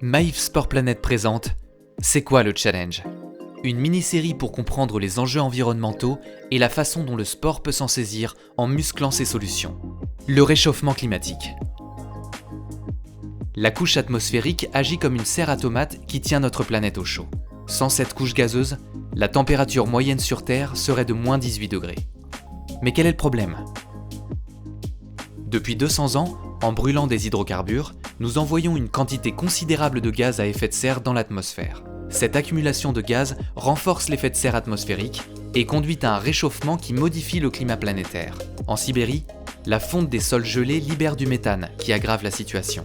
Maïf Sport Planet présente C'est quoi le challenge ? Une mini-série pour comprendre les enjeux environnementaux et la façon dont le sport peut s'en saisir en musclant ses solutions. Le réchauffement climatique. La couche atmosphérique agit comme une serre à tomates qui tient notre planète au chaud. Sans cette couche gazeuse, la température moyenne sur Terre serait de moins 18 degrés. Mais quel est le problème ? Depuis 200 ans, en brûlant des hydrocarbures, nous envoyons une quantité considérable de gaz à effet de serre dans l'atmosphère. Cette accumulation de gaz renforce l'effet de serre atmosphérique et conduit à un réchauffement qui modifie le climat planétaire. En Sibérie, la fonte des sols gelés libère du méthane qui aggrave la situation.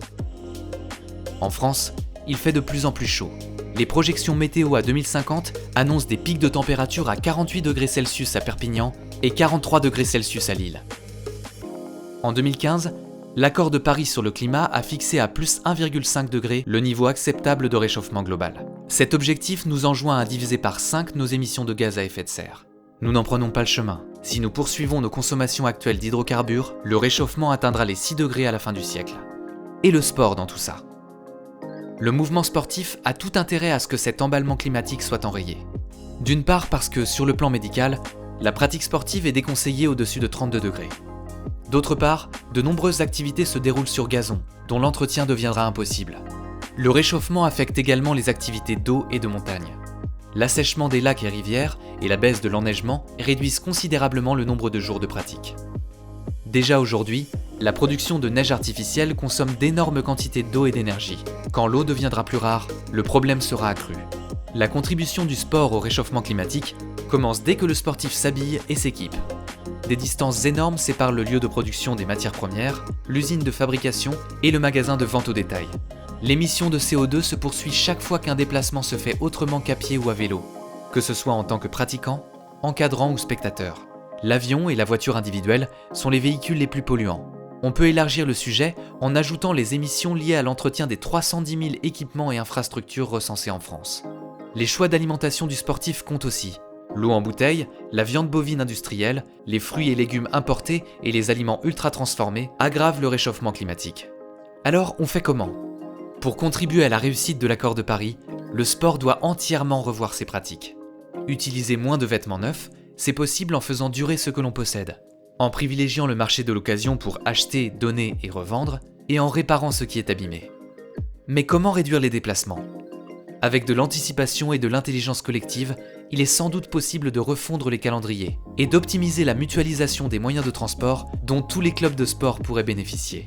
En France, il fait de plus en plus chaud. Les projections météo à 2050 annoncent des pics de température à 48 degrés Celsius à Perpignan et 43 degrés Celsius à Lille. En 2015, l'accord de Paris sur le climat a fixé à plus 1,5 degré le niveau acceptable de réchauffement global. Cet objectif nous enjoint à diviser par 5 nos émissions de gaz à effet de serre. Nous n'en prenons pas le chemin. Si nous poursuivons nos consommations actuelles d'hydrocarbures, le réchauffement atteindra les 6 degrés à la fin du siècle. Et le sport dans tout ça ? Le mouvement sportif a tout intérêt à ce que cet emballement climatique soit enrayé. D'une part parce que, sur le plan médical, la pratique sportive est déconseillée au-dessus de 32 degrés. D'autre part, de nombreuses activités se déroulent sur gazon, dont l'entretien deviendra impossible. Le réchauffement affecte également les activités d'eau et de montagne. L'assèchement des lacs et rivières et la baisse de l'enneigement réduisent considérablement le nombre de jours de pratique. Déjà aujourd'hui, la production de neige artificielle consomme d'énormes quantités d'eau et d'énergie. Quand l'eau deviendra plus rare, le problème sera accru. La contribution du sport au réchauffement climatique commence dès que le sportif s'habille et s'équipe. Des distances énormes séparent le lieu de production des matières premières, l'usine de fabrication et le magasin de vente au détail. L'émission de CO2 se poursuit chaque fois qu'un déplacement se fait autrement qu'à pied ou à vélo, que ce soit en tant que pratiquant, encadrant ou spectateur. L'avion et la voiture individuelle sont les véhicules les plus polluants. On peut élargir le sujet en ajoutant les émissions liées à l'entretien des 310 000 équipements et infrastructures recensés en France. Les choix d'alimentation du sportif comptent aussi. L'eau en bouteille, la viande bovine industrielle, les fruits et légumes importés et les aliments ultra transformés aggravent le réchauffement climatique. Alors, on fait comment ? Pour contribuer à la réussite de l'accord de Paris, le sport doit entièrement revoir ses pratiques. Utiliser moins de vêtements neufs, c'est possible en faisant durer ce que l'on possède, en privilégiant le marché de l'occasion pour acheter, donner et revendre, et en réparant ce qui est abîmé. Mais comment réduire les déplacements ? Avec de l'anticipation et de l'intelligence collective, il est sans doute possible de refondre les calendriers et d'optimiser la mutualisation des moyens de transport dont tous les clubs de sport pourraient bénéficier.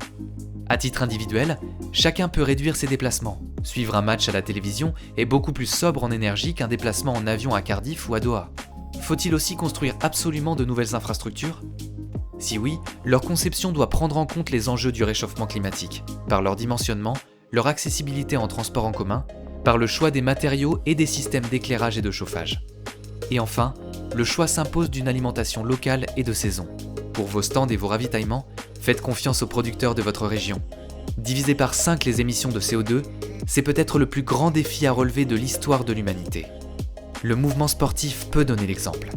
À titre individuel, chacun peut réduire ses déplacements. Suivre un match à la télévision est beaucoup plus sobre en énergie qu'un déplacement en avion à Cardiff ou à Doha. Faut-il aussi construire absolument de nouvelles infrastructures ? Si oui, leur conception doit prendre en compte les enjeux du réchauffement climatique, par leur dimensionnement, leur accessibilité en transport en commun, par le choix des matériaux et des systèmes d'éclairage et de chauffage. Et enfin, le choix s'impose d'une alimentation locale et de saison. Pour vos stands et vos ravitaillements, faites confiance aux producteurs de votre région. Diviser par 5 les émissions de CO2, c'est peut-être le plus grand défi à relever de l'histoire de l'humanité. Le mouvement sportif peut donner l'exemple.